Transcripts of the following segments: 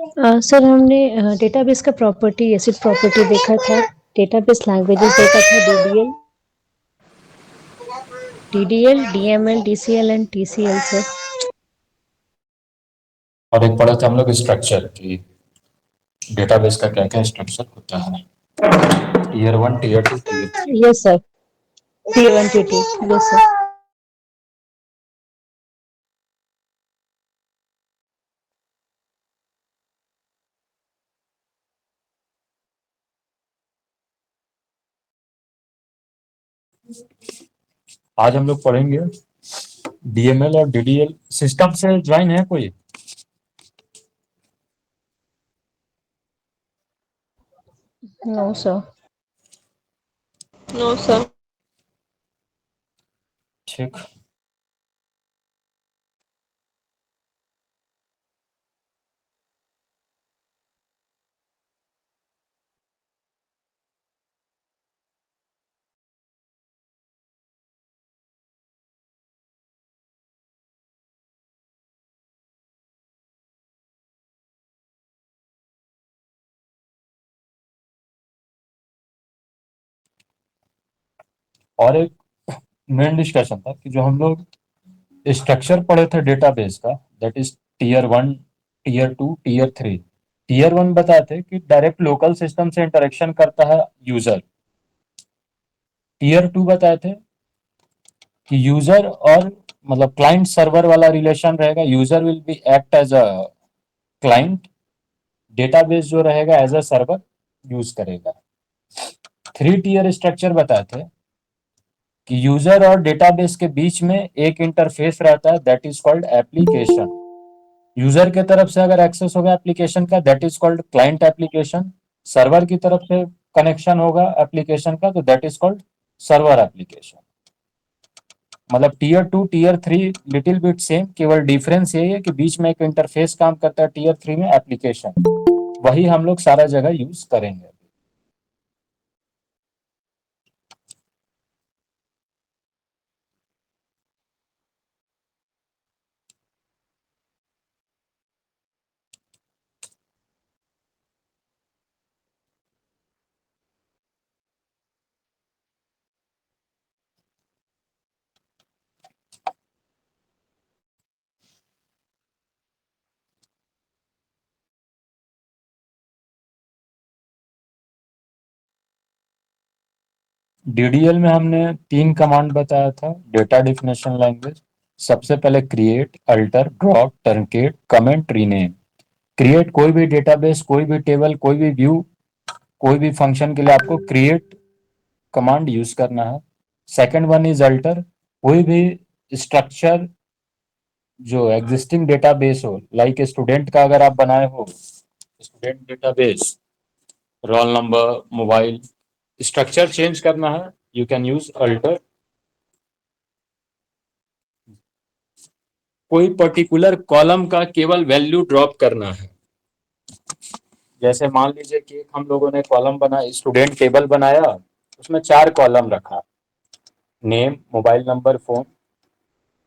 Sir हमने database का property acid property देखा था, डेटाबेस लैंग्वेजेस देखा था, DDL, DML, DCL and TCL sir. और एक पढ़ा था हम लोग स्ट्रक्चर की, डेटाबेस का क्या क्या स्ट्रक्चर होता है, tier one, tier two, tier three. Yes sir, टी1 टी2, यस सर। आज हम लोग पढ़ेंगे डीएमएल और डीडीएल। सिस्टम से ज्वाइन है कोई? No sir. No sir. ठीक। और एक मेन डिस्कशन था कि जो हम लोग स्ट्रक्चर पढ़े थे डेटाबेस का, that is tier one, tier two, tier three. Tier one बताते कि डायरेक्ट लोकल सिस्टम से इंटरेक्शन करता है यूजर। टीयर टू बताए थे कि यूजर और मतलब क्लाइंट सर्वर वाला रिलेशन रहेगा, user will be act as a client, database जो रहेगा एज अ सर्वर यूज करेगा। थ्री टीयर स्ट्रक्चर बताए थे कि यूजर और डेटाबेस के बीच में एक इंटरफेस रहता है, that is called application. User के तरफ से अगर एक्सेस होगा एप्लीकेशन का, that is called client application. Server की तरफ से कनेक्शन होगा एप्लीकेशन का, तो that is called server application. मतलब tier two tier three little bit same, केवल डिफरेंस यही है कि बीच में एक इंटरफेस काम करता है टीयर थ्री में, एप्लीकेशन। वही हम लोग सारा जगह यूज करेंगे। डीडीएल में हमने तीन कमांड बताया था, डेटा डिफिनेशन लैंग्वेज। सबसे पहले create, alter, drop, truncate, comment, rename. Create कोई भी डेटाबेस, कोई भी टेबल, कोई भी व्यू, कोई भी फंक्शन के लिए आपको क्रिएट कमांड यूज करना है। सेकंड वन इज अल्टर, कोई भी स्ट्रक्चर जो एग्जिस्टिंग डेटाबेस हो, लाइक स्टूडेंट का अगर आप बनाए हो student database, roll number, mobile, structure change करना है, यू कैन यूज अल्टर। कोई पर्टिकुलर कॉलम का केवल वैल्यू ड्रॉप करना है, जैसे मान लीजिए कि एक हम लोगों ने कॉलम बनाया, स्टूडेंट टेबल बनाया, उसमें 4 कॉलम रखा, नेम, मोबाइल नंबर, फोन।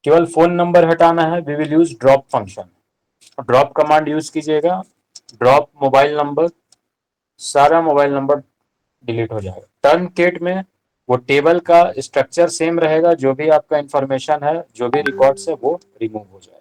केवल फोन नंबर हटाना है, we will use drop function. Drop command use कीजिएगा, ड्रॉप मोबाइल नंबर, सारा मोबाइल नंबर डिलीट हो जाएगा। टर्न केट में वो टेबल का स्ट्रक्चर सेम रहेगा, जो भी आपका इंफॉर्मेशन है, जो भी रिकॉर्ड्स है, वो रिमूव हो जाएगा।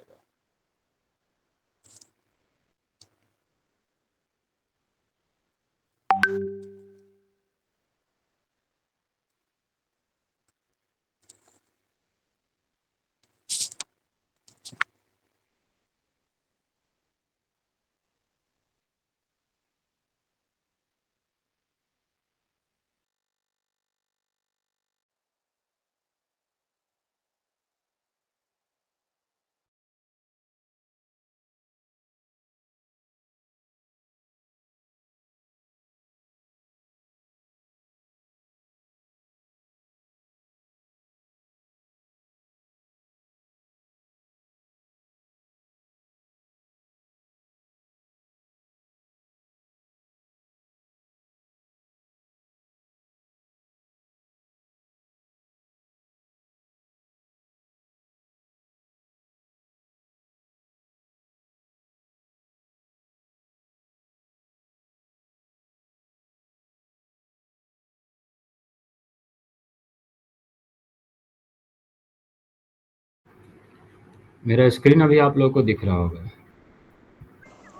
मेरा स्क्रीन अभी आप लोगों को दिख रहा होगा।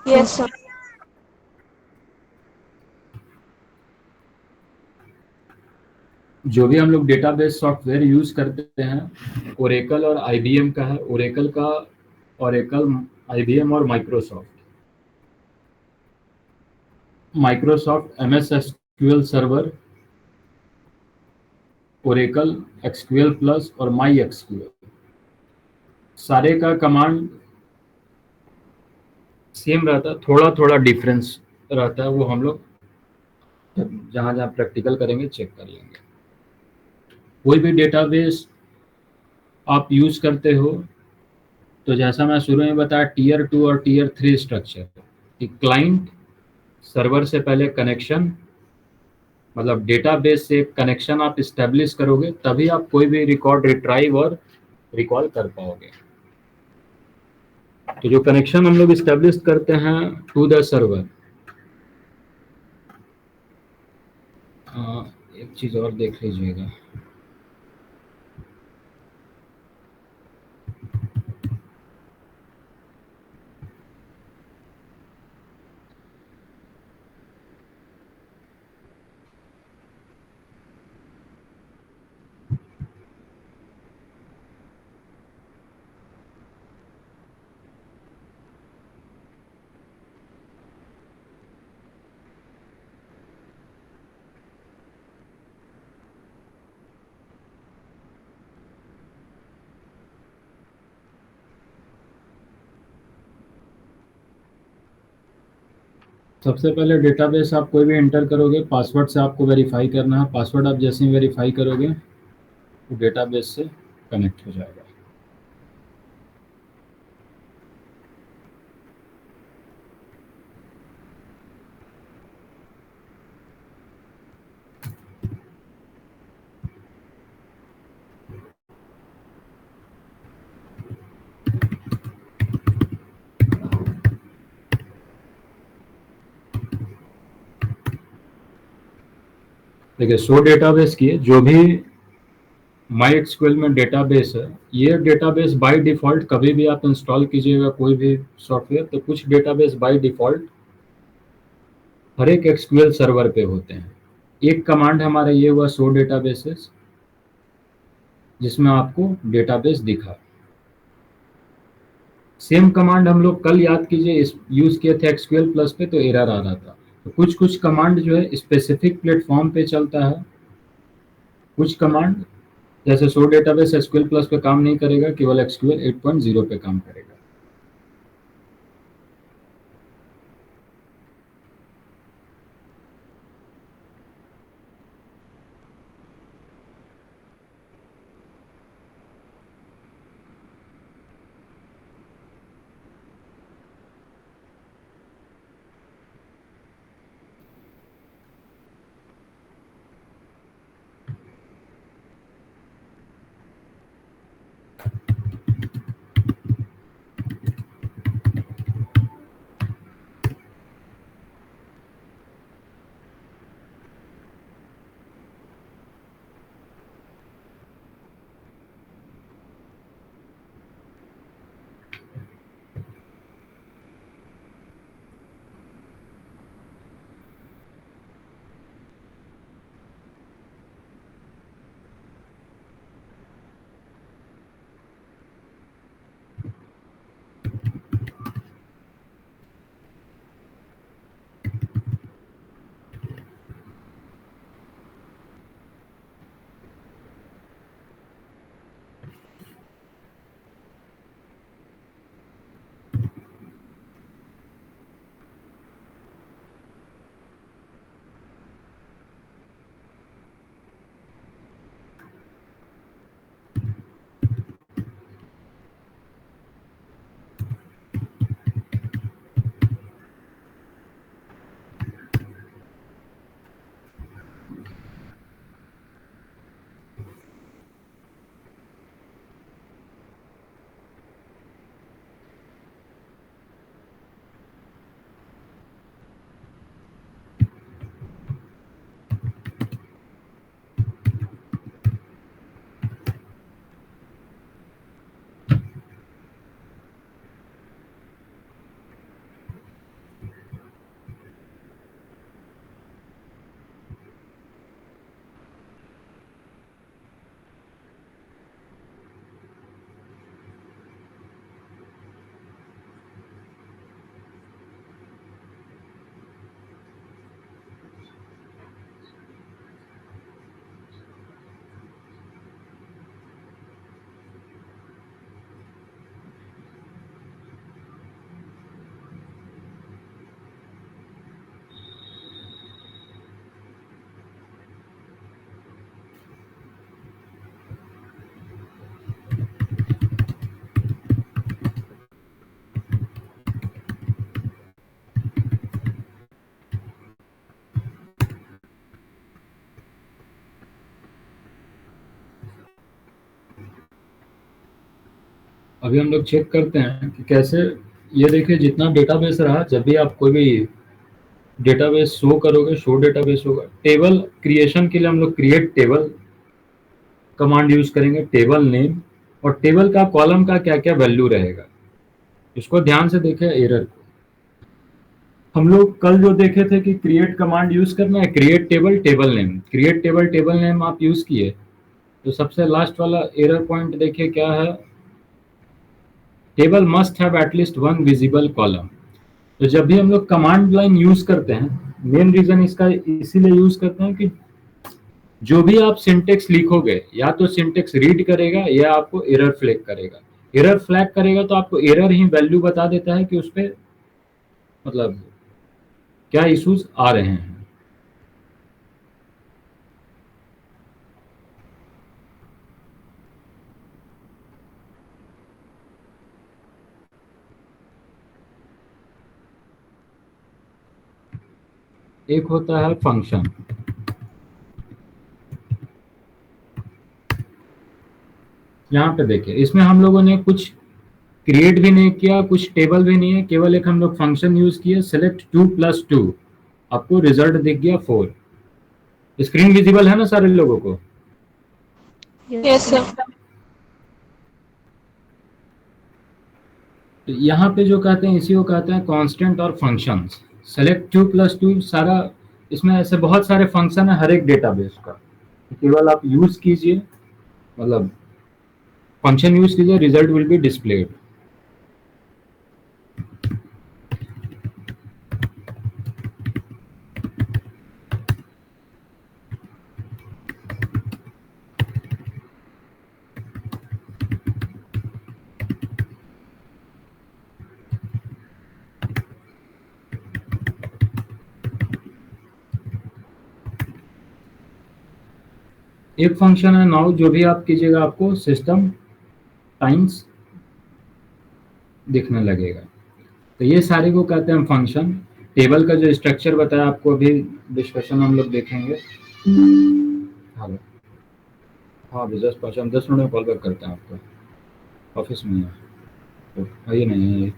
Yes sir. जो भी हम लोग डेटाबेस सॉफ्टवेयर यूज करते हैं, ओरेकल और आईबीएम का है। ओरेकल का ओरेकल, आईबीएम और Microsoft MS SQL server, Oracle SQL plus और माई एक्सक्यूएल, सारे का कमांड सेम रहता है, थोड़ा थोड़ा डिफरेंस रहता है, वो हम लोग जहाँ जहाँ प्रैक्टिकल करेंगे चेक कर लेंगे। कोई भी डेटाबेस आप यूज करते हो तो जैसा मैं शुरू में बताया, टीयर 2 और टीयर 3 स्ट्रक्चर, कि क्लाइंट सर्वर से पहले कनेक्शन, मतलब डेटाबेस से कनेक्शन आप इस्टेब्लिश करोगे तभी आप कोई भी रिकॉर्ड रिट्राइव और रिकॉल कर पाओगे। तो जो कनेक्शन हम लोग इस्टेब्लिश करते हैं टू द सर्वर, एक चीज और देख लीजिएगा। सबसे पहले डेटाबेस आप कोई भी एंटर करोगे, पासवर्ड से आपको वेरीफाई करना है। पासवर्ड आप जैसे ही वेरीफाई करोगे वो डेटाबेस से कनेक्ट हो जाएगा। देखिए, सो डेटाबेस की जो भी माई एक्सक्यूएल में डेटाबेस है, ये डेटाबेस बाय डिफॉल्ट कभी भी आप इंस्टॉल कीजिएगा कोई भी सॉफ्टवेयर, तो कुछ डेटाबेस बाय डिफॉल्ट हर एक एक्सक्यूएल सर्वर पे होते हैं। एक कमांड हमारा ये हुआ सो डेटाबेसेस, जिसमें आपको डेटाबेस दिखा। सेम कमांड हम लोग कल याद कीजिए यूज किए थे एक्सक्यूएल प्लस पे, तो एरर आ रहा था। तो कुछ कुछ कमांड जो है स्पेसिफिक प्लेटफॉर्म पे चलता है, कुछ कमांड जैसे सो डेटाबेस एसक्यूएल प्लस पे काम नहीं करेगा, केवल एक्सक्यूएल 8.0 पे काम करेगा। अभी हम लोग चेक करते हैं कि कैसे। ये देखिए, जितना डेटाबेस रहा, जब भी आप कोई भी डेटाबेस शो करोगे, शो डेटाबेस होगा। टेबल क्रिएशन के लिए हम लोग क्रिएट टेबल कमांड यूज करेंगे, टेबल नेम, और टेबल का कॉलम का क्या क्या वैल्यू रहेगा, इसको ध्यान से देखें एरर को। हम लोग कल जो देखे थे कि क्रिएट कमांड यूज करना है, create table table name, create table table name आप यूज किए, तो सबसे लास्ट वाला एरर पॉइंट देखिए क्या है, table must have at least one visible column. तो जब भी हम लोग कमांड लाइन यूज करते हैं, मेन रीजन इसका इसीलिए यूज करते हैं कि जो भी आप सिंटेक्स लिखोगे, या तो सिंटेक्स रीड करेगा या आपको एरर फ्लैग करेगा। एरर फ्लैग करेगा तो आपको एरर ही वैल्यू बता देता है कि उस पर मतलब क्या इश्यूज आ रहे हैं। एक होता है फंक्शन। यहाँ पे देखिए, इसमें हम लोगों ने कुछ क्रिएट भी नहीं किया, कुछ टेबल भी नहीं है, केवल एक हम लोग फंक्शन यूज किए, सेलेक्ट 2+2, आपको रिजल्ट दिख गया 4। स्क्रीन विजिबल है ना सारे लोगों को? Yes, sir. तो यहाँ पे जो कहते हैं, इसी को कहते हैं कांस्टेंट और फंक्शंस। सेलेक्ट 2+2 सारा, इसमें ऐसे बहुत सारे फंक्शन है हर एक डेटाबेस का, तो केवल आप यूज कीजिए, मतलब फंक्शन यूज कीजिए, रिजल्ट विल बी डिस्प्लेड। एक फंक्शन है नाउ, जो भी आप कीजिएगा आपको सिस्टम टाइम्स दिखने लगेगा। तो ये सारे को कहते हैं फंक्शन। टेबल का जो स्ट्रक्चर बताया आपको, अभी डिस्कशन हम लोग देखेंगे। हेलो, हाँ अभी जस्ट पहुँचा, हम 10 मिनट में कॉल बैक करते हैं आपको, ऑफिस में है तो आइए, नहीं आइए।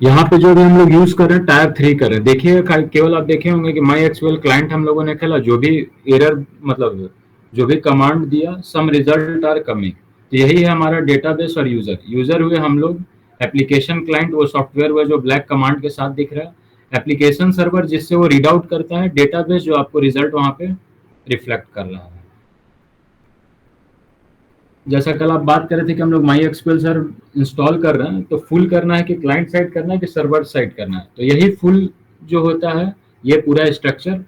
यहाँ पे जो भी हम लोग यूज कर रहे हैं, टायर 3 कर रहे हैं। देखिए, केवल आप देखे होंगे कि माई एक्सक्यूएल क्लाइंट हम लोगों ने खेला, जो भी एरर मतलब जो भी कमांड दिया, सम रिजल्ट आर कमिंग, तो यही है हमारा डेटाबेस और यूजर। यूजर हुए हम लोग, एप्लीकेशन क्लाइंट वो सॉफ्टवेयर हुआ जो ब्लैक कमांड के साथ दिख रहा है, एप्लीकेशन सर्वर जिससे वो रीड आउट करता है, डेटाबेस जो आपको रिजल्ट वहां पे रिफ्लेक्ट कर रहा है। जैसा कल आप बात कर रहे थे कि हम लोग माई एक्सक्यूएल सर इंस्टॉल कर रहे हैं, तो फुल करना है कि क्लाइंट साइड करना है कि सर्वर साइड करना है, तो यही फुल जो होता है, ये पूरा स्ट्रक्चर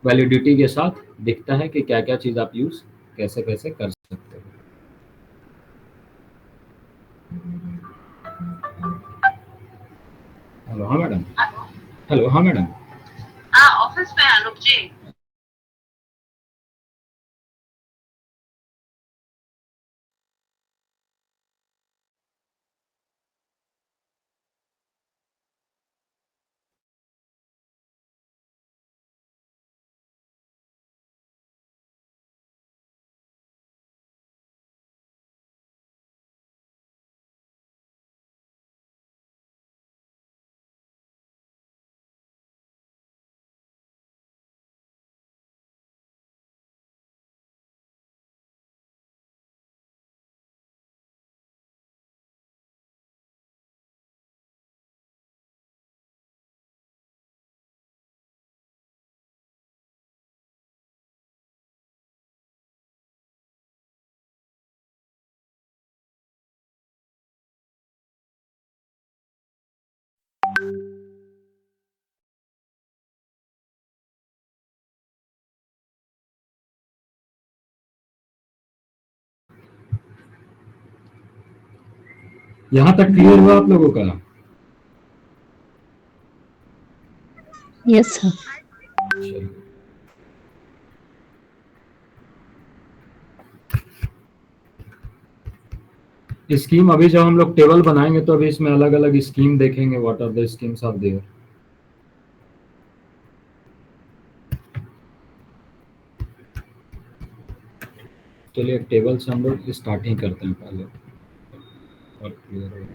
वैलिडिटी के साथ दिखता है कि क्या क्या चीज आप यूज कैसे कैसे कर सकते हो। हेलो, हाँ मैडम। हेलो, हाँ मैडम। हाँ ऑफिस में है, रुक जी। यहाँ तक क्लियर हुआ आप लोगों का? Yes sir. चलिए। स्कीम अभी जब हम लोग टेबल बनाएंगे तो अभी इसमें अलग अलग स्कीम देखेंगे, what are the schemes are there. चलिए टेबल से हम लोग स्टार्टिंग करते हैं पहले और क्लियर हो।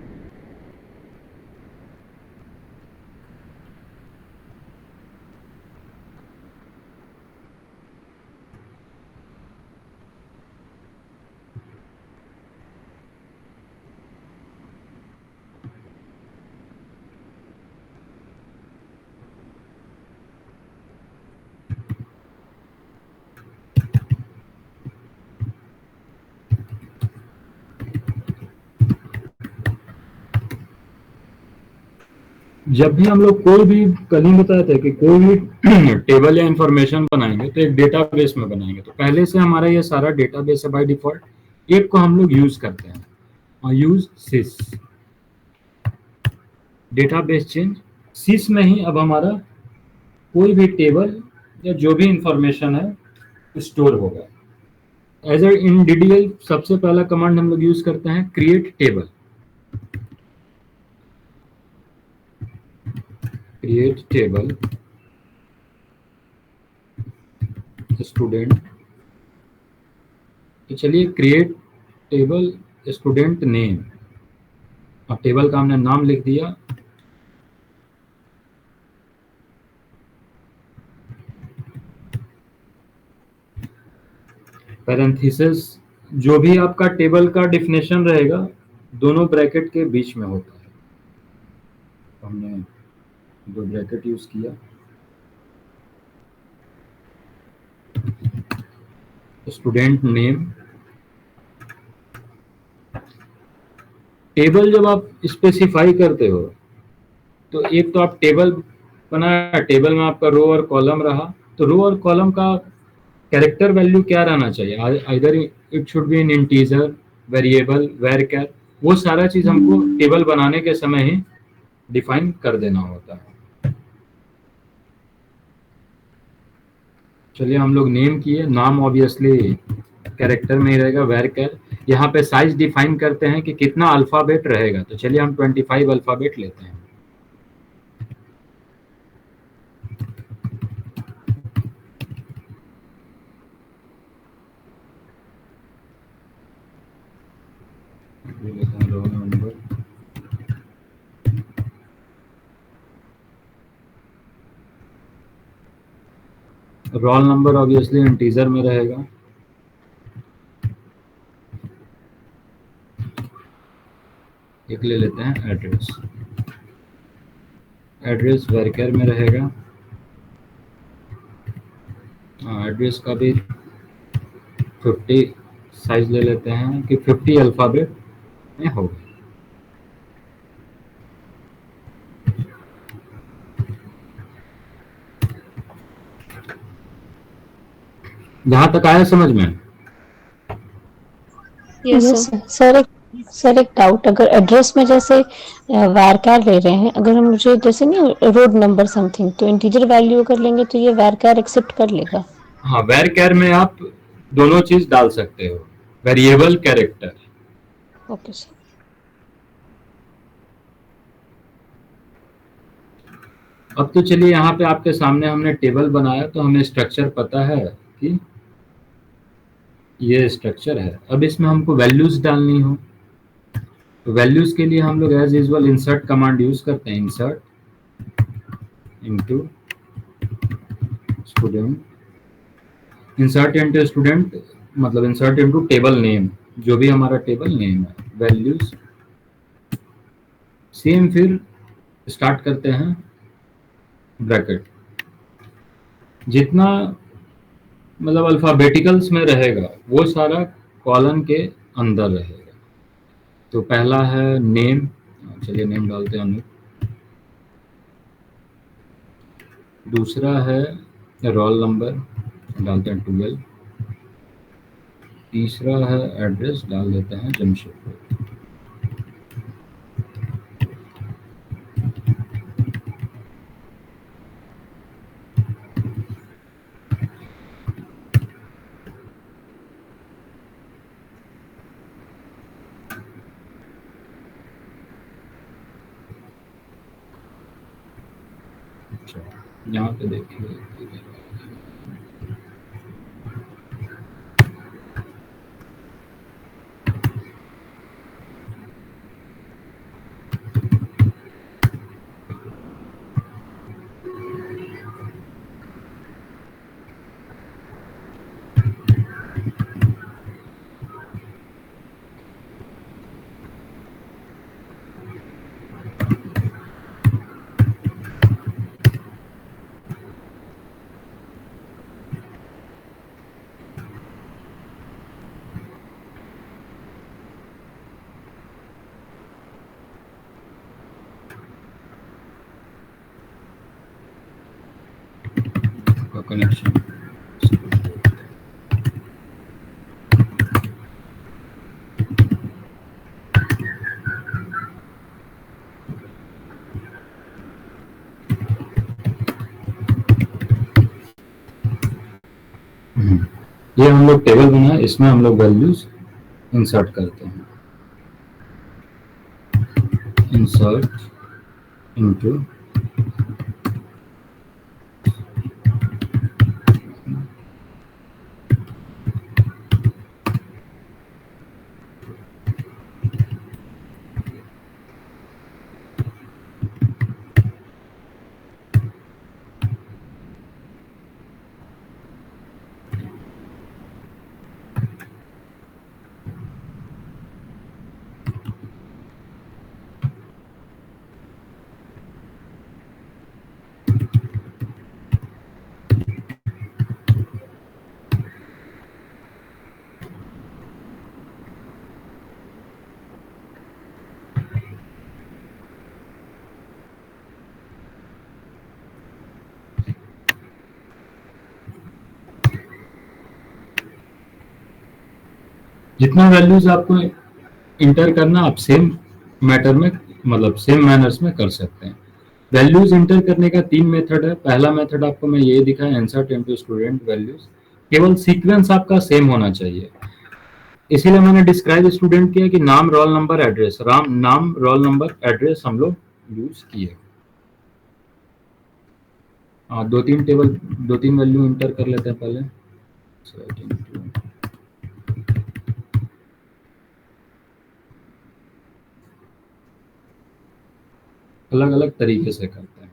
जब भी हम लोग कोई भी, कल ही बताया था कि कोई भी टेबल या इंफॉर्मेशन बनाएंगे तो एक डेटाबेस में बनाएंगे, तो पहले से हमारा ये सारा डेटाबेस है बाय डिफॉल्ट। एक को हम लोग यूज करते हैं और यूज सिस डेटाबेस चेंज। सिस में ही अब हमारा कोई भी टेबल या जो भी इंफॉर्मेशन है स्टोर होगा। एज ए इन डीडीएल सबसे पहला कमांड हम लोग यूज करते हैं create table. Create table student. तो चलिए क्रिएट टेबल स्टूडेंट नेम, अब टेबल का हमने नाम लिख दिया। पैरेंथेसिस, जो भी आपका टेबल का डिफिनेशन रहेगा दोनों ब्रैकेट के बीच में होता है, तो हमने दो ब्रैकेट यूज किया। Student name. टेबल जब आप स्पेसिफाई करते हो तो एक तो आप टेबल बनाया, टेबल में आपका रो और कॉलम रहा, तो रो और कॉलम का कैरेक्टर वैल्यू क्या रहना चाहिए, either it should be in integer, variable, varchar, वो सारा चीज हमको टेबल बनाने के समय ही डिफाइन कर देना होता है। चलिए हम लोग नेम किए, नाम ऑब्वियसली कैरेक्टर में ही रहेगा, वेरचर। यहाँ पे साइज डिफाइन करते हैं कि कितना अल्फाबेट रहेगा, तो चलिए हम 25 अल्फाबेट लेते हैं। Roll number, roll number obviously integer में रहेगा। एक ले लेते हैं एड्रेस, एड्रेस वेरचर में रहेगा। एड्रेस का भी 50 साइज ले लेते हैं कि 50 अल्फाबेट में होगा। जहां तक आया समझ में? Yes yes sir. सर एक डाउट, अगर एड्रेस में जैसे वारकार ले रहे हैं, अगर हम मुझे जैसे नहीं रोड नंबर समथिंग, तो इंटीजर वैल्यू अगर लेंगे तो ये वारकार एक्सेप्ट कर लेगा? हाँ, वेरचर में आप दोनों चीज डाल सकते हो, वेरिएबल, कैरेक्टर। Okay sir. अब तो चलिए यहाँ पे आपके सामने हमने टेबल बनाया, तो हमें स्ट्रक्चर पता है कि ये स्ट्रक्चर है। अब इसमें हमको वैल्यूज डालनी हो, तो वैल्यूज के लिए हम लोग as usual insert command use करते हैं। Insert into student, insert into student मतलब इंसर्ट इनटू टेबल नेम, जो भी हमारा टेबल नेम है, वैल्यूज। सेम फिर स्टार्ट करते हैं ब्रैकेट, जितना मतलब अल्फाबेटिकल्स में रहेगा वो सारा कॉलन के अंदर रहेगा। तो पहला है नेम, चलिए नेम डालते हैं अनूप। दूसरा है रोल नंबर, डालते हैं 12। तीसरा है एड्रेस, डाल देते हैं जमशेदपुर। यहाँ पे देखिए का कनेक्शन। ये हम लोग टेबल बनाए, इसमें हम लोग वैल्यूज इंसर्ट करते हैं। इंसर्ट इनटू जितना वैल्यूज आपको इंटर करना आप सेम मैटर में मतलब सेम मैनर्स में कर सकते हैं। वैल्यूज इंटर करने का 3 मेथड है। पहला मेथड आपको मैं ये दिखाया, इंसर्ट इनटू स्टूडेंट वैल्यूज। केवल सीक्वेंस आपका सेम होना चाहिए, इसीलिए मैंने डिस्क्राइब स्टूडेंट किया कि नाम रोल नंबर एड्रेस, नाम रोल नंबर एड्रेस हम लोग यूज किए। दो तीन वैल्यू इंटर कर लेते हैं पहले। अलग अलग तरीके से करते हैं।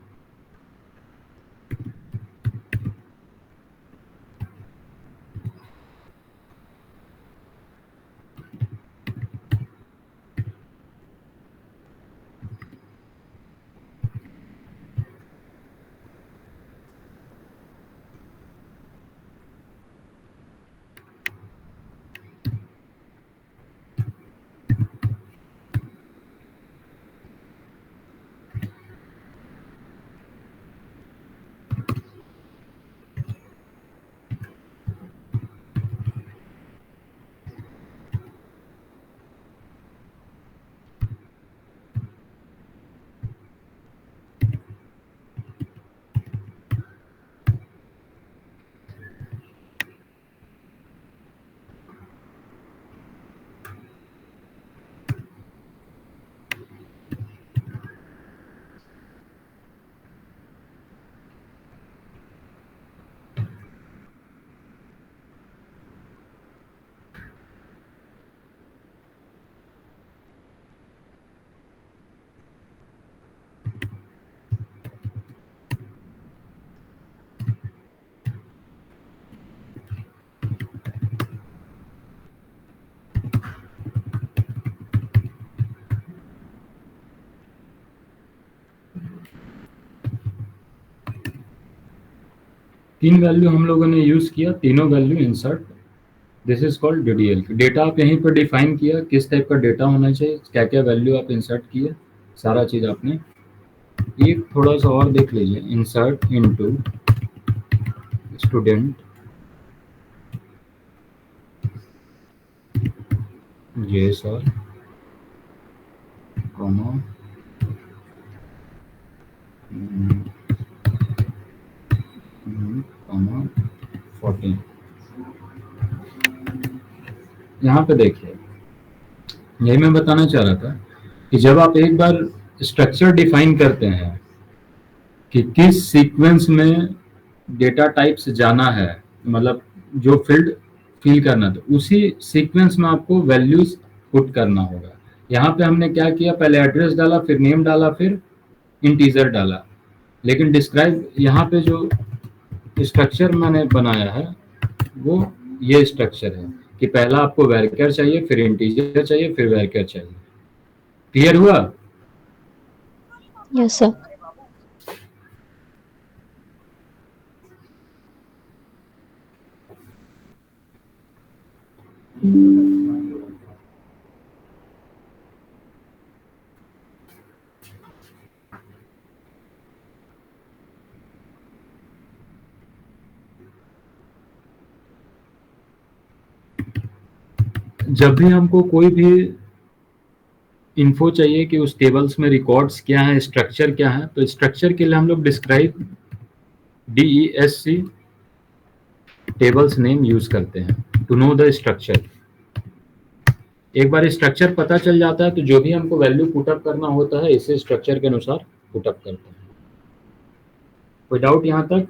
तीन वैल्यू हम लोगों ने यूज किया, तीनों value insert. This is called DDL. Data आप यहीं पर डिफाइन किया, किस टाइप का डेटा होना चाहिए, क्या क्या वैल्यू आप इंसर्ट किए, सारा चीज आपने। एक थोड़ा सा और देख लीजिए, इंसर्ट इनटू स्टूडेंट ये सर कॉमा 14। यहाँ पे देखिए, यही मैं बताना चाह रहा था कि जब आप एक बार स्ट्रक्चर डिफाइन करते हैं कि किस सीक्वेंस में डेटा टाइप्स जाना है, मतलब जो फील्ड फिल करना, तो उसी सीक्वेंस में आपको वैल्यूज पुट करना होगा। यहाँ पे हमने क्या किया, पहले एड्रेस डाला, फिर नेम डाला, फिर इंटीजर डाला। लेकिन डिस्क्राइब यहाँ पे जो स्ट्रक्चर मैंने बनाया है वो ये स्ट्रक्चर है कि पहला आपको वैरियर चाहिए, फिर इंटीजर चाहिए, फिर वैरियर चाहिए। क्लियर हुआ? Yes sir. जब भी हमको कोई भी इन्फो चाहिए कि उस टेबल्स में रिकॉर्ड्स क्या है, स्ट्रक्चर क्या है, तो स्ट्रक्चर के लिए हम लोग describe DESC tables name use करते हैं टू नो द स्ट्रक्चर। एक बार स्ट्रक्चर पता चल जाता है तो जो भी हमको वैल्यू पुटअप करना होता है इसे स्ट्रक्चर के अनुसार पुटअप करते हैं। कोई डाउट यहाँ तक?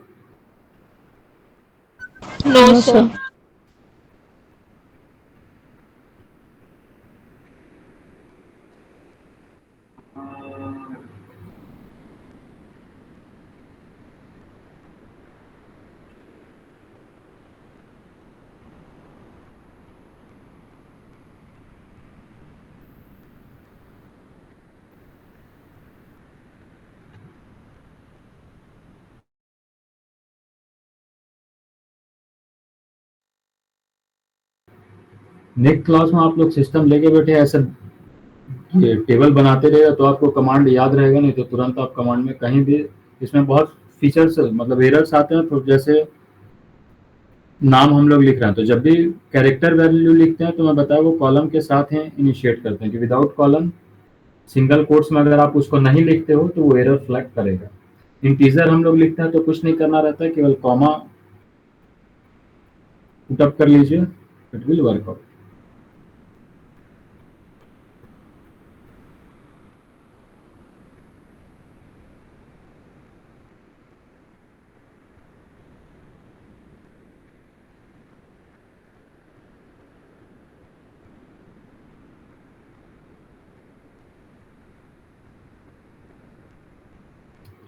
No, no sir. Sir. Next class में आप लोग सिस्टम लेके बैठे ऐसे ये टेबल बनाते रहेगा तो आपको कमांड याद रहेगा, नहीं तो तुरंत आप कमांड में कहीं भी, इसमें बहुत फीचर्स मतलब एरर्स आते हैं। तो जैसे नाम हम लोग लिख रहे हैं तो जब भी कैरेक्टर वैल्यू लिखते हैं तो मैं बताया वो कॉलम के साथ हैं इनिशिएट करते हैं कि विदाउट कॉलम सिंगल कोट्स में अगर आप उसको नहीं लिखते हो तो वो एरर फ्लैग करेगा। इंटीजर हम लोग लिखते हैं तो कुछ नहीं करना रहता है, केवल कॉमा पुटअप कर लीजिए, इट विल वर्क आउट।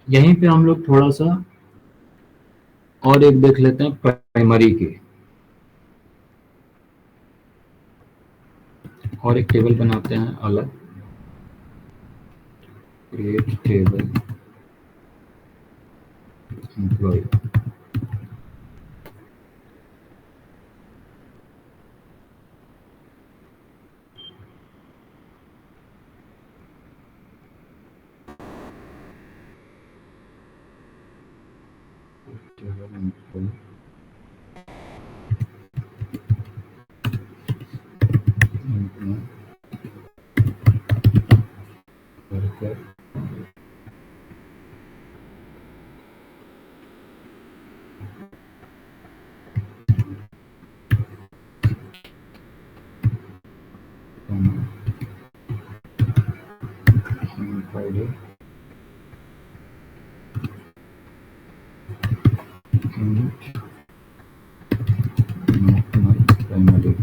यहीं पे हम लोग थोड़ा सा और एक देख लेते हैं प्राइमरी के, और एक टेबल बनाते हैं अलग, create table employee. Table employee worker employee primary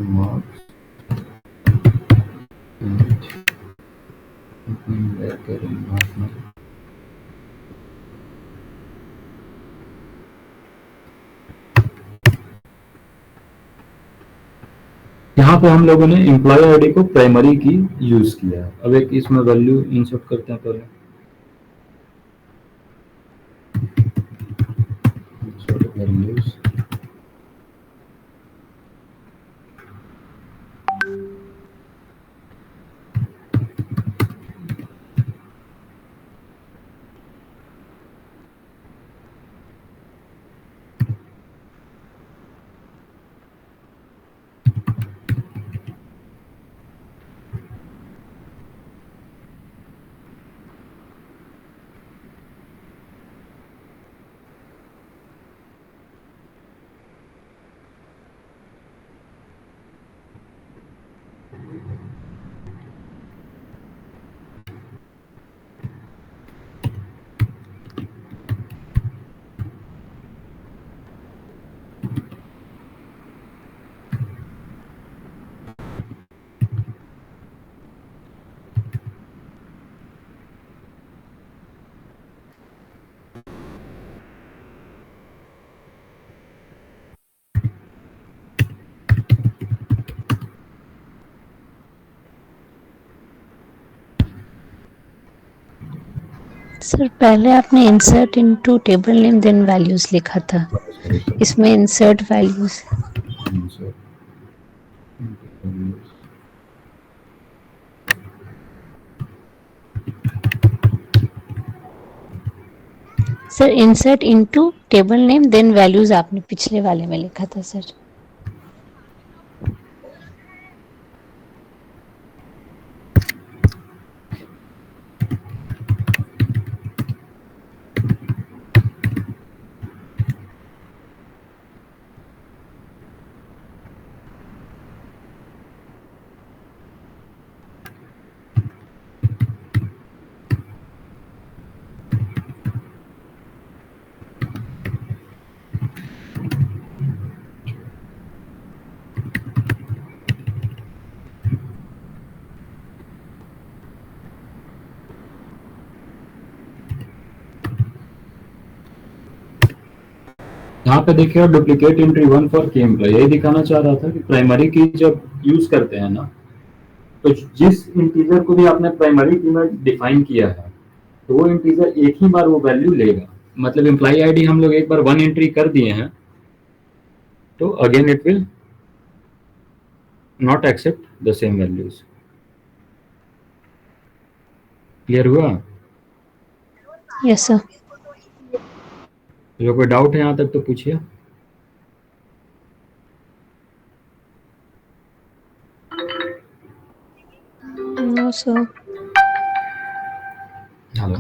marks यहाँ पे हम लोगों ने एम्प्लॉय आईडी को प्राइमरी की यूज किया है। अब एक इसमें वैल्यू इंसर्ट करते हैं पहले, insert values सर पहले आपने insert into table name then values लिखा था, सॉरी इसमें insert values. Sir insert into table name then values आपने पिछले वाले में लिखा था सर। यहाँ पे देखिए और डुप्लीकेट एंट्री 1 फॉर के एम्प्लॉय, यही दिखाना चाह रहा था कि प्राइमरी की जब यूज करते हैं ना, तो जिस इंटीजर को भी आपने प्राइमरी की में डिफाइन किया है तो वो इंटीजर एक ही बार वो वैल्यू लेगा। मतलब एम्प्लॉय आईडी हम लोग एक बार 1 एंट्री कर दिए हैं तो again it will not accept the same values. Clear हुआ? Yes sir. जो कोई डाउट है यहाँ तक तो पूछिए। No sir. हेलो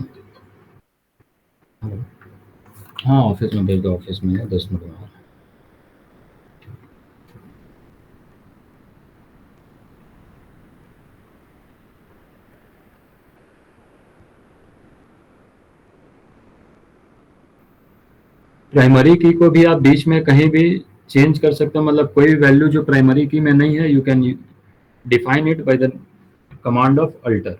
हेलो, हाँ ऑफिस में भेज दो, ऑफिस में है 10 मिनट में। प्राइमरी की को भी आप बीच में कहीं भी चेंज कर सकते हो, मतलब कोई भी वैल्यू जो प्राइमरी की में नहीं है you can define it by the command of alter.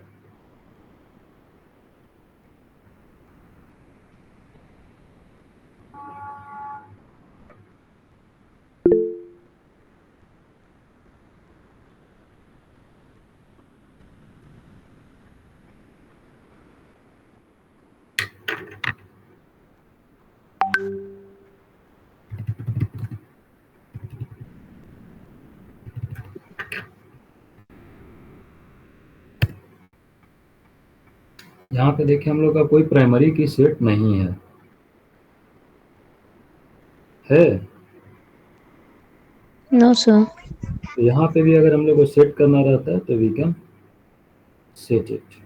यहाँ पे देखिए हम लोग का कोई प्राइमरी की सेट नहीं है, नो सर। तो यहाँ पे भी अगर हम लोग को सेट करना रहता है तो वी कैन सेट इट।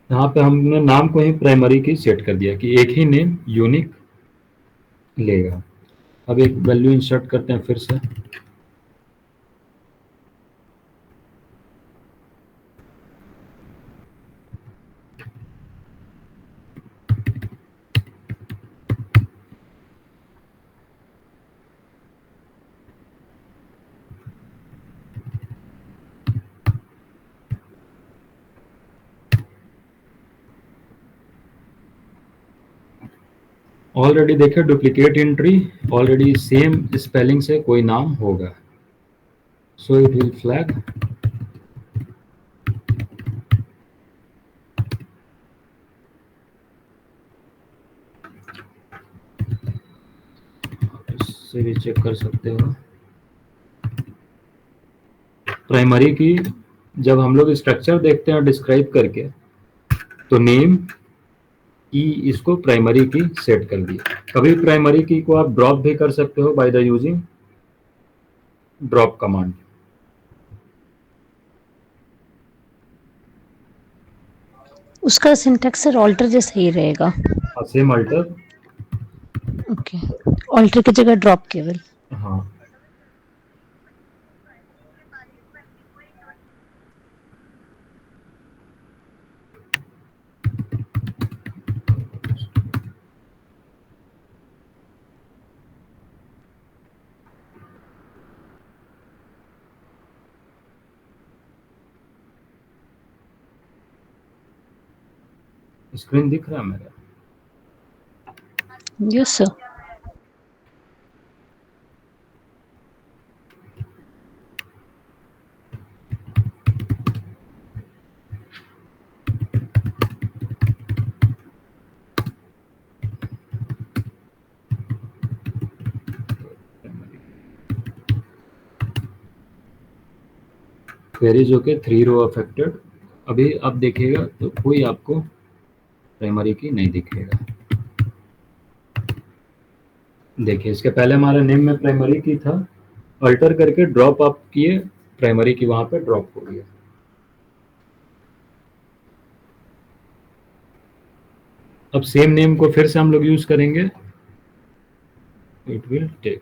यहाँ पे हमने नाम को ही प्राइमरी की सेट कर दिया कि एक ही नेम यूनिक लेगा। अब एक वैल्यू इंसर्ट करते हैं फिर से। ऑलरेडी देखिए duplicate entry already same spelling से कोई नाम होगा, सो इट विल फ्लैग। इससे भी चेक कर सकते हो। प्राइमरी की जब हम लोग स्ट्रक्चर देखते हैं डिस्क्राइब करके तो नेम की इसको प्राइमरी की सेट कर दी। कभी प्राइमरी की को आप ड्रॉप भी कर सकते हो by the using drop command. उसका सिंटैक्स सर ऑल्टर जैसा ही रहेगा। Same alter. ओके, ऑल्टर की जगह ड्रॉप केवल। हाँ स्क्रीन दिख रहा है मेरा? Yes sir. Queries okay, 3 row affected. अभी आप देखिएगा तो कोई आपको प्राइमरी की नहीं दिखेगा। देखिए इसके पहले हमारा नेम में प्राइमरी की था, अल्टर करके ड्रॉप आप किए, प्राइमरी की वहां पे ड्रॉप हो गया। अब सेम नेम को फिर से हम लोग यूज करेंगे, इट विल टेक।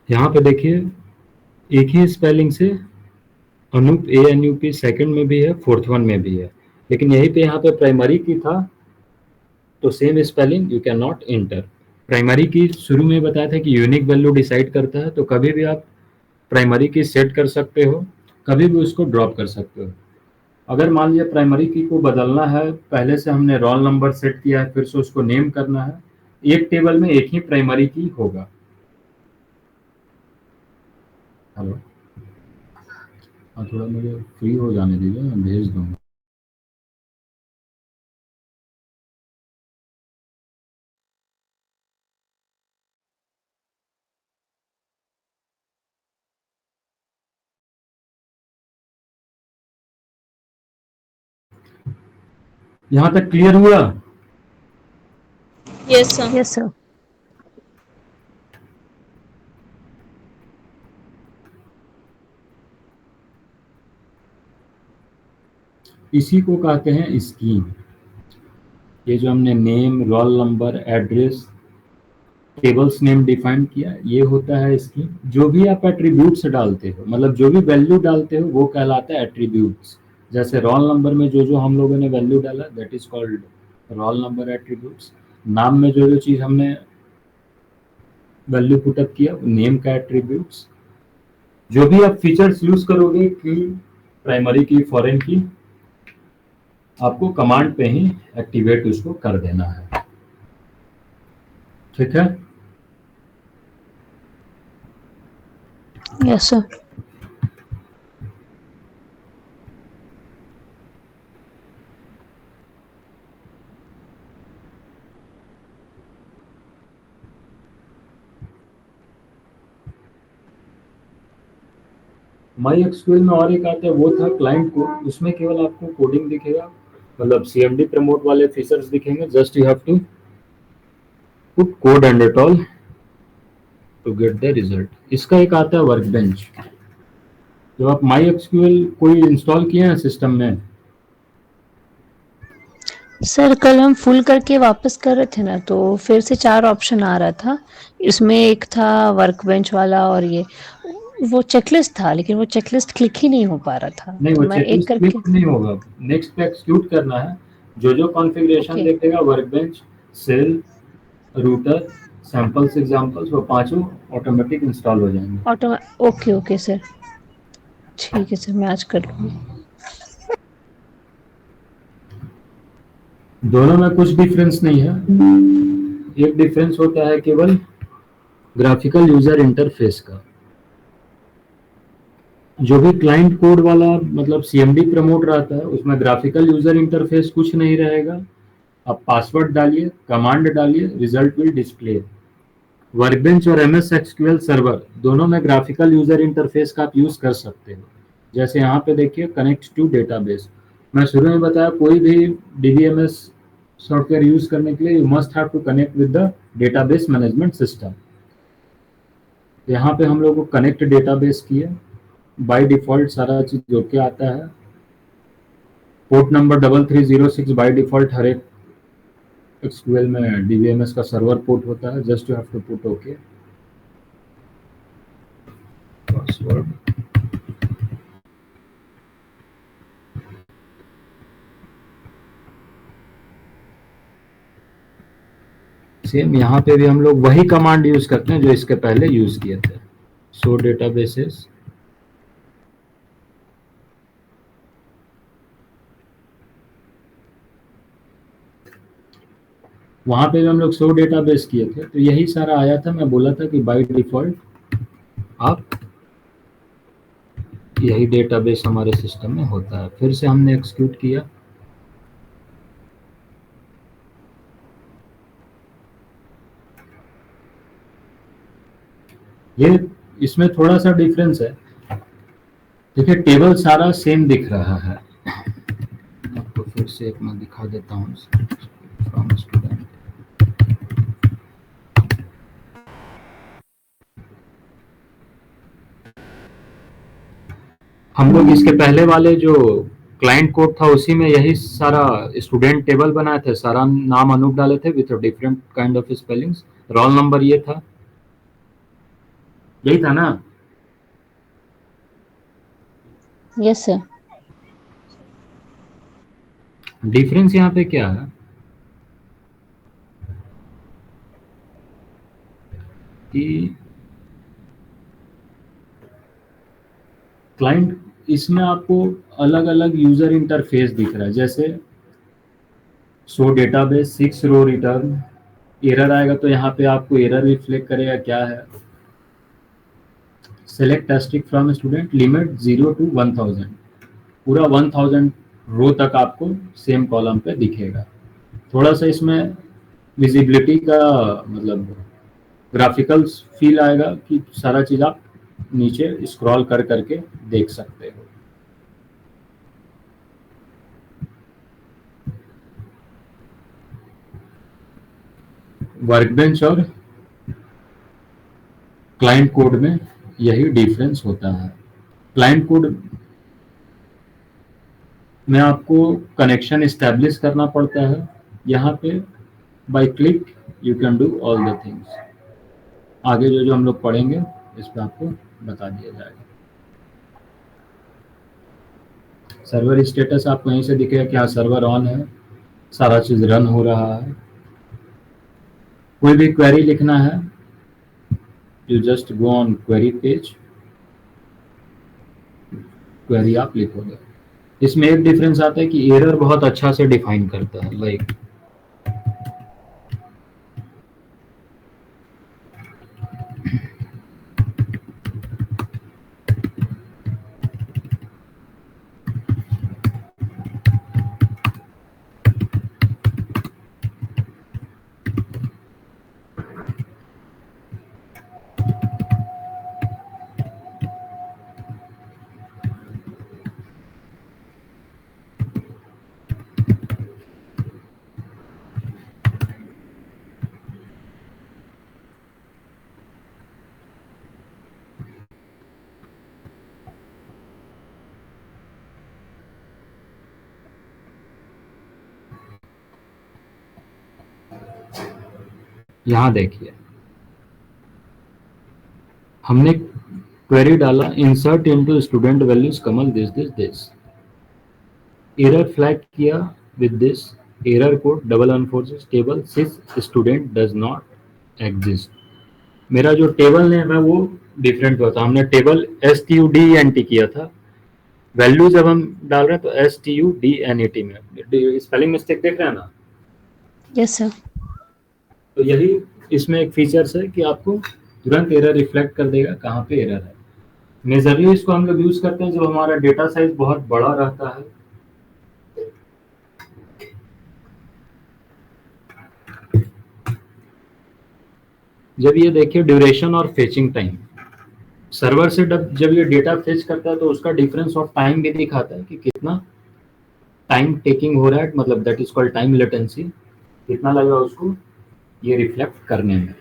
यहाँ पे देखिए एक ही स्पेलिंग से अनूप, ANUP सेकंड में भी है, फोर्थ वन में भी है, लेकिन यहीं पे यहाँ पे प्राइमरी की था तो same spelling you can not inter. Primary की शुरू में बताया था कि यूनिक वैल्यू डिसाइड करता है, तो कभी भी आप प्राइमरी की सेट कर सकते हो, कभी भी उसको ड्रॉप कर सकते हो। अगर मान लिया प्राइमरी की को बदलना है, पहले से हमने रोल नंबर सेट किया है, फिर से उसको नेम करना है, एक टेबल में एक ही प्राइमरी की होगा। हेलो, हाँ थोड़ा मुझे फ्री हो जाने दीजिए, मैं भेज दूंगा। यहाँ तक क्लियर हुआ? Yes, sir. Yes sir. इसी को कहते हैं स्कीम। ये जो हमने name, roll number, address, tables name define किया, ये होता है स्कीम। जो भी आप एट्रीब्यूट्स डालते हो, मतलब जो भी वैल्यू डालते हो, वो कहलाता है एट्रीब्यूट्स। जैसे रोल नंबर में जो जो हम लोगों ने वैल्यू डाला, that is called roll number attributes. नाम में जो जो चीज हमने वैल्यू पुटअप किया, नेम का एट्रीब्यूट्स। जो भी आप फीचर्स यूज करोगे कि प्राइमरी की, फॉरेन की, आपको कमांड पे ही एक्टिवेट उसको कर देना है। ठीक है? Yes sir. माई एक्सक्यूएल में और एक आता है, वो था क्लाइंट कोड। उसमें केवल आपको कोडिंग दिखेगा, मतलब CMD प्रमोट वाले फीचर्स दिखेंगे। Just you have to put code and it all to get the result. इसका एक आता है वर्कबेंच। जब आप माई एक्सक्यूएल कोई इंस्टॉल किए हैं सिस्टम में, सर कल हम फुल करके वापस कर रहे थे ना, तो फिर से 4 ऑप्शन आ रहा था। इसमें एक था वर्कबेंच वाला, और ये वो चेकलिस्ट था, लेकिन वो चेकलिस्ट क्लिक ही नहीं हो पा रहा था। नहीं तो वो मैं एक चेकलिस्ट करके क्लिक नहीं होगा, नेक्स्ट पे एक्सिक्यूट करना है। जो जो कॉन्फ़िगरेशन ओके देखेगा, workbench, cell, router, samples, examples, वो पांचों ऑटोमेटिक इंस्टॉल हो जाएंगे। ऑटो। ओके ओके सर, ठीक है सर, मैं आज कर लूँगी। दोनों में कुछ डिफरेंस नहीं है। एक डिफरेंस होता है केवल ग्राफिकल यूजर इंटरफेस का। जो भी क्लाइंट कोड वाला, मतलब CMD प्रमोट रहता है, उसमें ग्राफिकल यूजर इंटरफेस कुछ नहीं रहेगा। आप पासवर्ड डालिए, कमांड डालिए, रिजल्ट विल डिस्प्ले। वर्कबेंच और MS SQL सर्वर दोनों में ग्राफिकल यूजर इंटरफेस का आप यूज कर सकते हो। जैसे यहाँ पे देखिए, कनेक्ट टू डेटाबेस। मैं शुरू में बताया, कोई भी DBMS सॉफ्टवेयर यूज करने के लिए you must have to connect with the database management system. यहाँ पे हम लोग को कनेक्ट डेटाबेस किया, बाय डिफॉल्ट सारा चीज जो के आता है। पोर्ट नंबर 3306 बाय डिफॉल्ट हर एक SQL में DBMS का सर्वर पोर्ट होता है, just you have to put okay password. Same यहाँ पे भी हम लोग वही कमांड यूज करते हैं जो इसके पहले यूज किए थे, शो डेटाबेसेस। वहां पे भी हम लोग शो डेटाबेस किए थे, तो यही सारा आया था। मैं बोला था कि बाय डिफॉल्ट आप यही डेटाबेस हमारे सिस्टम में होता है। फिर से हमने एक्सिक्यूट किया, ये इसमें थोड़ा सा डिफरेंस है। देखिए टेबल सारा सेम दिख रहा है। आपको फिर से एक मैं दिखा देता हूँ फ्रॉम स्टूडेंट। हम लोग इसके पहले वाले जो क्लाइंट कोड था उसी में यही सारा स्टूडेंट टेबल बनाए थे, सारा नाम अनूप डाले थे with different kind of spellings. Roll number ये था, यही था ना? Yes sir. डिफरेंस यहाँ पे क्या है कि क्लाइंट इसमें आपको अलग अलग यूजर इंटरफेस दिख रहा है, जैसे शो डेटाबेस 6 रो रिटर्न। एरर आएगा तो यहाँ पे आपको एरर रिफ्लेक्ट करेगा क्या है। Select stick from student, limit 0 to 1000, पूरा 1000 रो तक आपको सेम कॉलम पे दिखेगा। थोड़ा सा इसमें विजिबिलिटी का मतलब ग्राफिकल फील आएगा कि सारा चीज आप नीचे स्क्रॉल कर करके देख सकते हो। वर्कबेंच और क्लाइंट कोड में यही डिफरेंस होता है। क्लाइंट कोड में आपको कनेक्शन एस्टेब्लिश करना पड़ता है, यहाँ पे by click you can do all the things. आगे जो जो हम लोग पढ़ेंगे इस पे आपको बता दिया जाएगा। सर्वर स्टेटस आपको यहीं से दिखेगा कि हाँ सर्वर ऑन है, सारा चीज रन हो रहा है। कोई भी क्वेरी लिखना है, you just go on query page, query आप लिखोगे। इसमें एक डिफरेंस आता है कि एरर बहुत अच्छा से डिफाइन करता है। लाइक यहाँ देखिए हमने क्वेरी डाला, insert into student values Kamal this this this, error flag किया with this error code double अनफोर्सेस table sys student does not exist. मेरा जो टेबल नेम है वो डिफरेंट होता है। हमने टेबल STUDENT किया था, वैल्यू जब हम डाल रहे हैं तो STUDNET में। स्पेलिंग मिस्टेक देख रहे हैं ना? Yes sir. तो यही इसमें एक फीचर्स है कि आपको तुरंत एरर रिफ्लेक्ट कर देगा कहाँ पे एरर है। मेजरली इसको हम लोग यूज करते हैं जब हमारा डेटा साइज बहुत बड़ा रहता है। जब ये देखिए ड्यूरेशन और फेचिंग टाइम, सर्वर से जब ये डेटा फेच करता है तो उसका डिफरेंस ऑफ टाइम भी दिखाता है कि कितना टाइम टेकिंग हो रहा है, मतलब that is called time latency, कितना लगेगा उसको ये रिफ्लेक्ट करने में।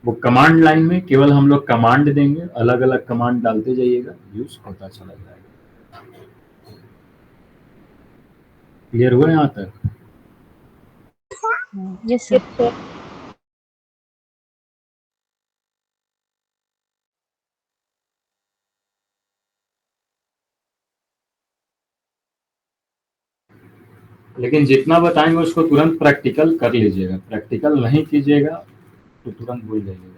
वो कमांड लाइन में केवल हम लोग कमांड देंगे, अलग अलग कमांड डालते जाइएगा, यूज होता चला जाएगा। क्लियर हुआ यहाँ तक? Yes sir. Yes, sir. लेकिन जितना बताएंगे उसको तुरंत प्रैक्टिकल कर लीजिएगा, प्रैक्टिकल नहीं कीजिएगा तो तुरंत भूल जाइएगा।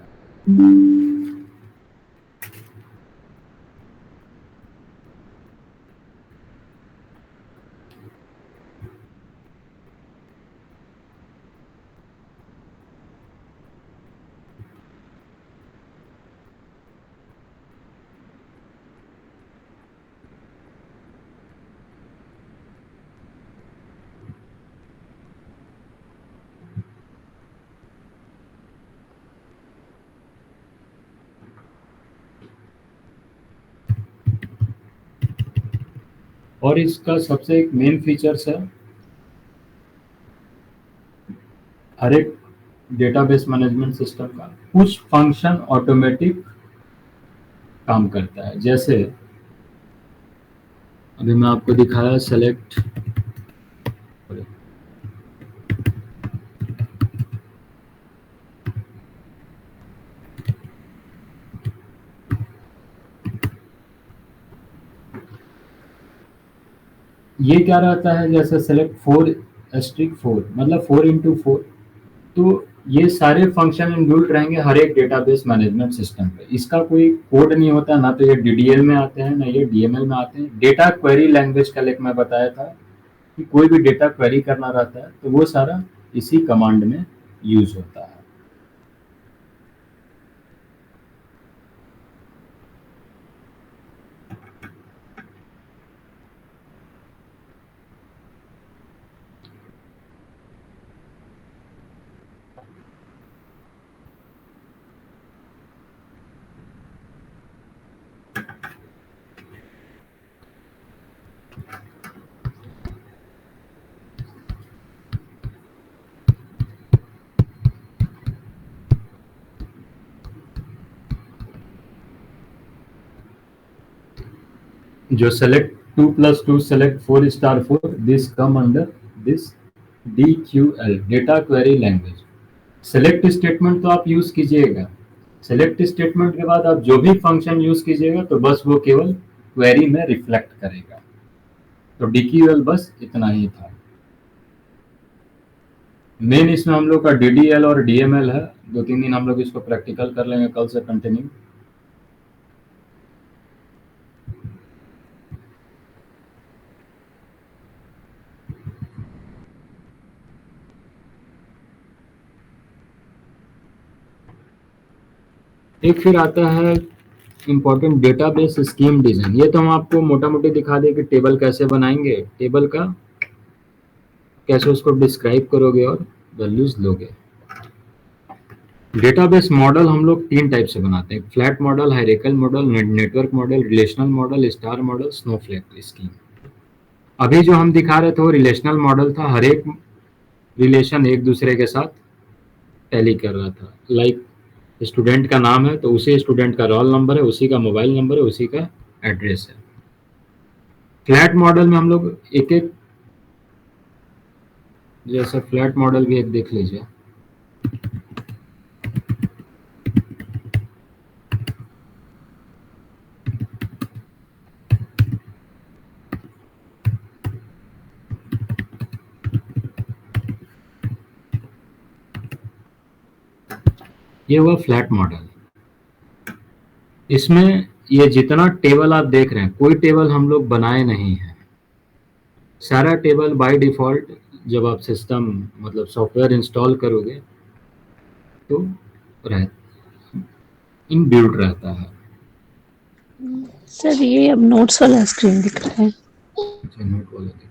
और इसका सबसे एक मेन फीचर्स है, हर एक डेटाबेस मैनेजमेंट सिस्टम का कुछ फंक्शन ऑटोमेटिक काम करता है। जैसे अभी मैं आपको दिखाया सेलेक्ट, ये क्या रहता है, जैसे सेलेक्ट 4*4 मतलब 4x4, तो ये सारे फंक्शन इनबिल्ट रहेंगे हर एक डेटाबेस मैनेजमेंट सिस्टम पे। इसका कोई कोड नहीं होता, ना तो ये डीडीएल में आते हैं ना ये डीएमएल में आते हैं। डेटा क्वेरी लैंग्वेज का एक मैं बताया था कि कोई भी डेटा क्वेरी करना रहता है तो वो सारा इसी कमांड में यूज होता है। जो select 2+2 select 4*4 this come under this DQL data query language. Select statement तो आप यूज कीजिएगा, सेलेक्ट स्टेटमेंट के बाद आप जो भी फंक्शन यूज कीजिएगा तो बस वो केवल क्वेरी में रिफ्लेक्ट करेगा। तो DQL बस इतना ही था। मेन इसमें हम लोग का DDL और DML है। 2-3 दिन हम लोग इसको प्रैक्टिकल कर लेंगे, कल से कंटिन्यू। एक फिर आता है इम्पोर्टेंट डेटाबेस स्कीम डिजाइन। ये तो हम आपको मोटा मोटी दिखा दें कि टेबल कैसे बनाएंगे, टेबल का कैसे उसको डिस्क्राइब करोगे और वैल्यूज लोगे। डेटाबेस मॉडल हम लोग 3 टाइप से बनाते हैं, flat model, hierarchical model, network model, relational model, star model, Snowflake scheme. अभी जो हम दिखा रहे थे वो रिलेशनल मॉडल था, हर एक रिलेशन एक दूसरे के साथ टैली कर रहा था। लाइक स्टूडेंट का नाम है तो उसी स्टूडेंट का रोल नंबर है, उसी का मोबाइल नंबर है, उसी का एड्रेस है। फ्लैट मॉडल में हम लोग एक एक, जैसे फ्लैट मॉडल भी एक देख लीजिए। ये हुआ फ्लैट मॉडल। इसमें ये जितना टेबल आप देख रहे हैं, कोई टेबल हम लोग बनाए नहीं है। सारा टेबल बाय डिफॉल्ट जब आप सिस्टम मतलब सॉफ्टवेयर इंस्टॉल करोगे तो रह इनबिल्ट रहता है। सर ये अब नोट्स वाला स्क्रीन दिख रहा है। नोट वाला दिख रहा है।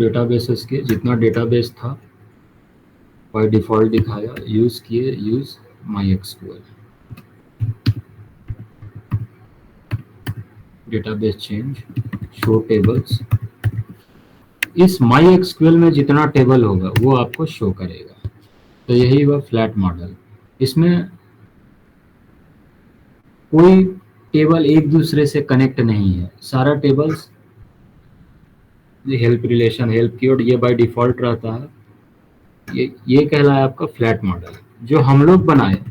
डेटाबेसेस के जितना डेटाबेस था बाय डिफ़ॉल्ट दिखाया, यूज़ किए use MySQL, database change, show tables. इस MySQL में जितना टेबल होगा वो आपको शो करेगा। तो यही हुआ फ्लैट मॉडल। इसमें कोई टेबल एक दूसरे से कनेक्ट नहीं है, सारा tables help relation, help keyword ये बाय डिफ़ॉल्ट रहता है। ये कहलाया आपका फ्लैट मॉडल। जो हम लोग बनाए,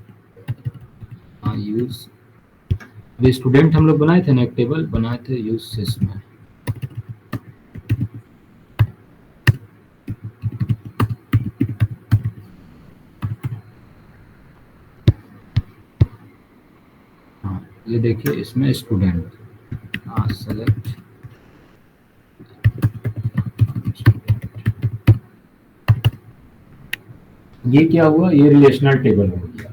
हाँ यूज स्टूडेंट हम लोग बनाए थे ना, एक टेबल बनाए थे यूज सिस में। हाँ ये देखिए इसमें स्टूडेंट, हाँ सेलेक्ट, ये क्या हुआ, ये रिलेशनल टेबल हो गया।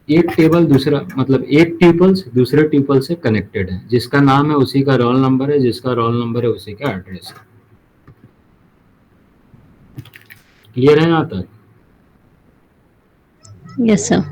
एक टेबल दूसरा, मतलब एक ट्यूपल्स दूसरे ट्यूपल से कनेक्टेड है, जिसका नाम है उसी का रोल नंबर है, जिसका रोल नंबर है उसी का एड्रेस है। क्लियर है यहाँ तक? Yes sir.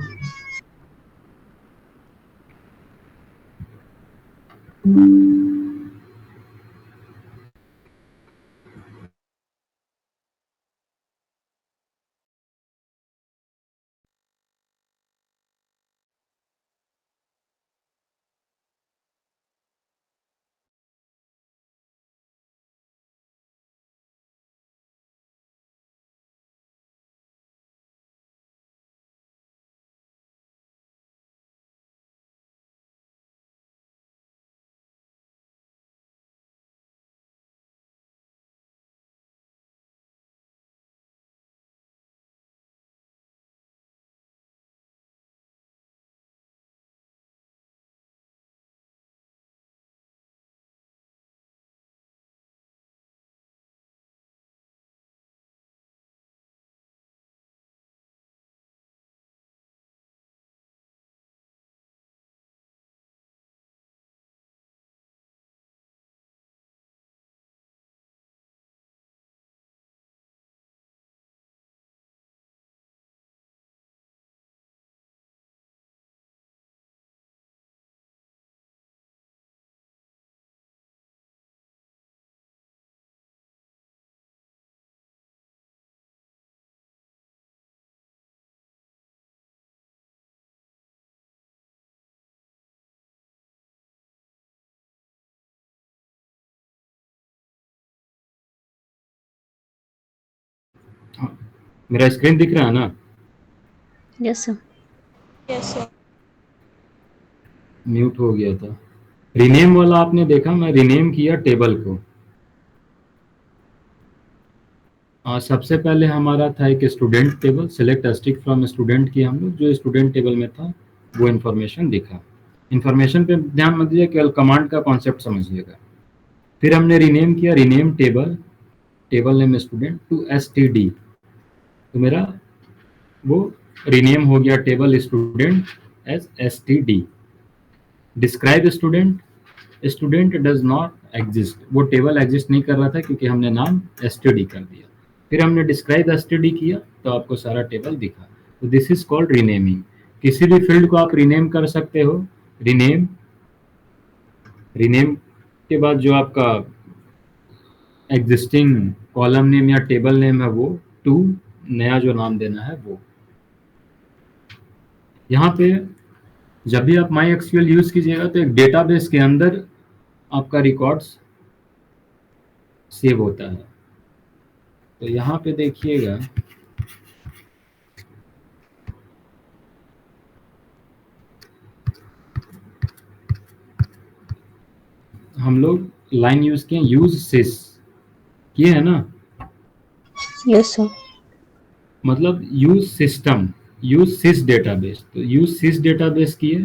मेरा स्क्रीन दिख रहा है ना? Yes sir. Yes sir. Mute हो गया था। रीनेम वाला आपने देखा, मैं रीनेम किया टेबल को। सबसे पहले हमारा था एक student table, select asterisk from student की हम लोग, जो स्टूडेंट टेबल में था वो इन्फॉर्मेशन दिखा। इन्फॉर्मेशन पे ध्यान मत दीजिए, केवल कमांड का कॉन्सेप्ट समझिएगा। फिर हमने रीनेम किया, rename table, table name student to STD, तो मेरा वो रीनेम हो गया table student as STD। Describe student, student does not exist, वो टेबल एग्जिस्ट नहीं कर रहा था क्योंकि हमने नाम STD कर दिया। फिर हमने डिस्क्राइब STD किया तो आपको सारा टेबल दिखा। तो दिस इज कॉल्ड रीनेमिंग। किसी भी फील्ड को आप रीनेम कर सकते हो। रीनेम, रीनेम के बाद जो आपका एग्जिस्टिंग कॉलम नेम या टेबल नेम है वो, टू नया जो नाम देना है वो। यहाँ पे जब भी आप MySQL यूज कीजिएगा तो एक डेटाबेस के अंदर आपका रिकॉर्ड्स सेव होता है। तो यहाँ पे देखिएगा, हम लोग लाइन यूज किए, यूज सिस किए है ना, यस सर। मतलब यूज सिस्टम, यूज सिस डेटाबेस। तो यूज सिस डेटाबेस किए,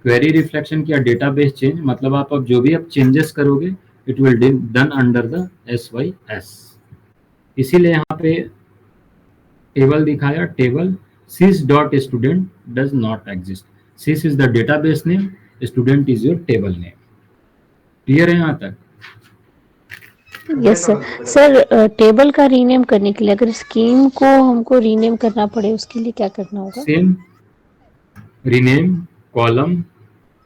क्वेरी रिफ्लेक्शन किया, डेटाबेस चेंज, मतलब आप अब जो भी आप चेंजेस करोगे it will done under the SYS। इसीलिए यहाँ पे टेबल दिखाया, table sys dot student does not exist. sys is the database name, student is your table name. Clear है यहाँ तक? Yes sir. सर टेबल का रीनेम करने के लिए अगर स्कीम को हमको रीनेम करना पड़े उसके लिए क्या करना होगा? Same rename column,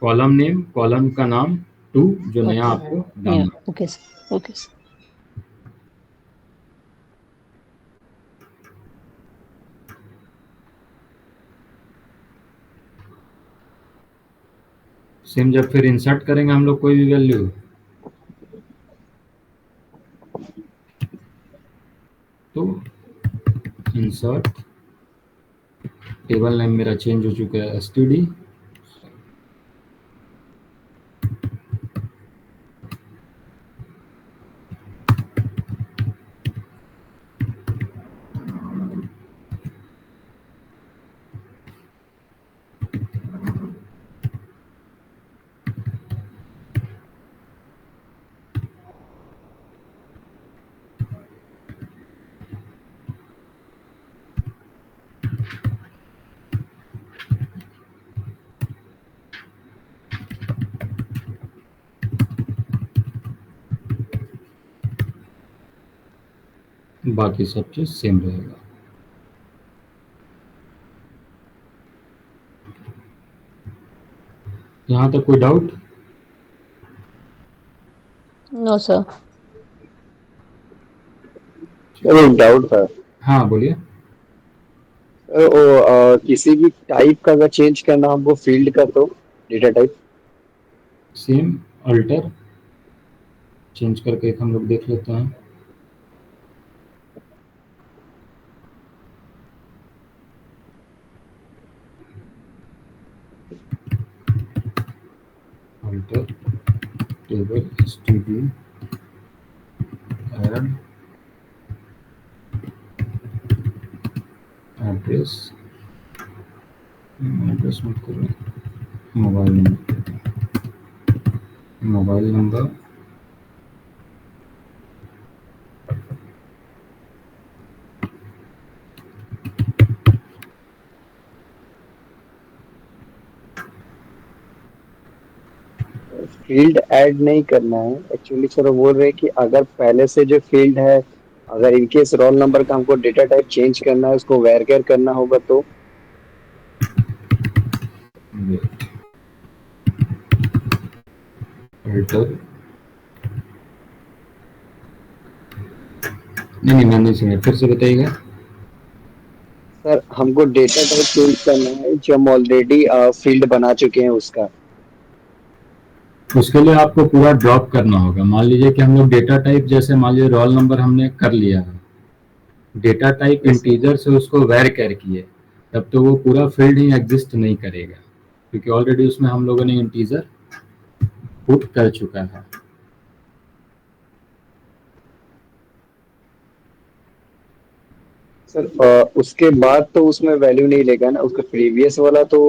column name, column का नाम टू जो नया आपको डालना है। Okay sir, okay sir. Same जब फिर इंसर्ट करेंगे हम लोग कोई भी वैल्यू, तो इंसर्ट, टेबल नेम मेरा चेंज हो चुका है एसटीडी, बाकी सब चीज सेम रहेगा। यहाँ तक कोई डाउट? No sir. एक डाउट था हाँ बोलिए। सर, वो किसी भी टाइप का अगर चेंज करना हमको फील्ड का, तो data type same alter change करके एक हम लोग देख लेते हैं। Alter table STD add address, address मत करो, mobile number, mobile number, field add नहीं करना है एक्चुअली सर। वो बोल रहे हैं कि अगर पहले से जो फील्ड है, अगर इनकेस रोल नंबर का हमको डेटा टाइप चेंज करना है, उसको वेरकेर करना होगा, तो अल्टर, नहीं मैं नहीं सुना, फिर से बताइएगा। सर हमको डेटा टाइप चेंज करना है जो हम ऑलरेडी फील्ड बना चुके हैं उसका। उसके लिए आपको पूरा ड्रॉप करना होगा। मान लीजिए कि हम लोग डेटा टाइप, जैसे मान लीजिए रोल नंबर हमने कर लिया है, डेटा टाइप इंटीजर से उसको वेर कैर किए, तब तो वो पूरा फील्ड ही एग्जिस्ट नहीं करेगा, क्योंकि ऑलरेडी उसमें हम लोगों ने इंटीजर पुट कर चुका है। सर उसके बाद तो उसमें वैल्यू नहीं लेगा ना, उसका प्रीवियस वाला तो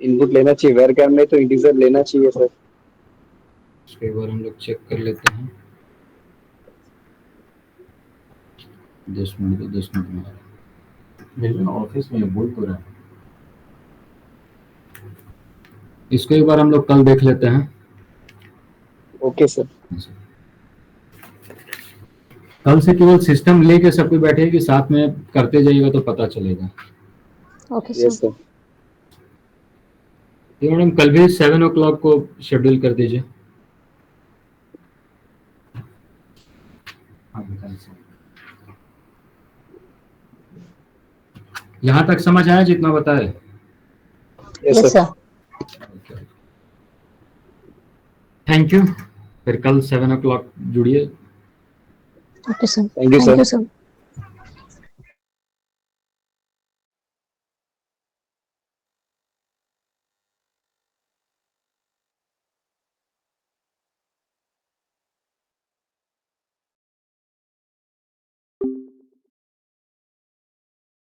इनपुट लेना चाहिए, वेरकेर में तो इंटीजर लेना चाहिए सर। उसके एक बार हम लोग चेक कर लेते हैं। 10 मिनट तो 10 मिनट में ऑफिस में बोल तो रहा है। इसको एक बार हम लोग कल देख लेते हैं। Okay sir. कल से केवल सिस्टम लेके सब कोई बैठे कि साथ में करते जाइएगा तो पता चलेगा। Okay yes sir. सर। ये मैडम कल भी 7 o'clock को शेड्यूल कर दीजिए। यहाँ तक समझ आया जितना बताए? Yes sir. Thank you. फिर कल 7 o'clock जुड़िए। Okay sir. Thank you thank sir. You sir.